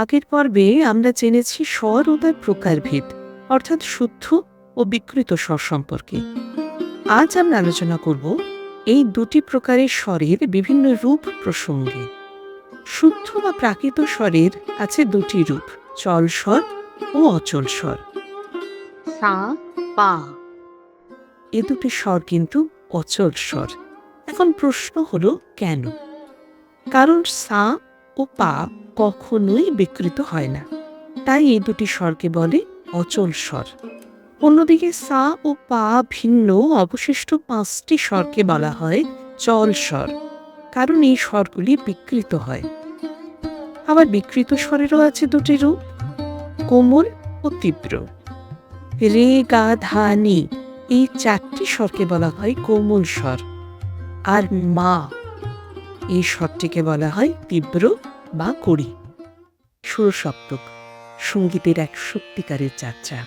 আগের পর্বে আমরা জেনেছি স্বর ও তার প্রকারভেদ, অর্থাৎ শুদ্ধ ও বিকৃত স্বর সম্পর্কে। আজ আমরা আলোচনা করব এই দুটি প্রকারের স্বরের বিভিন্ন রূপ প্রসঙ্গে। শুদ্ধ বা প্রাকৃত স্বরের আছে দুটি রূপ, চল স্বর ও অচল স্বর। সা পা। এ দুটি স্বর কিন্তু অচল স্বর। এখন প্রশ্ন হলো কেন? কারণ সা ও পা কখনোই বিকৃত হয় না, তাই এই দুটি স্বরকে বলে অচল স্বর। অন্যদিকে সা ও পা ভিন্ন অবশিষ্ট 5টি স্বরকে বলা হয় চল স্বর, কারণ এই স্বরগুলি বিকৃত হয়। আবার বিকৃত স্বরেরও আছে দুটি রূপ, কোমল ও তীব্র। রে, গা, ধা, নি এই 4টি স্বরকে বলা হয় কোমল স্বর। আর মা এই স্বরটিকে বলা হয় তীব্র বা কড়ি। ষোড়সপ্তক, সঙ্গীতের এক সত্যিকারের যাত্রা।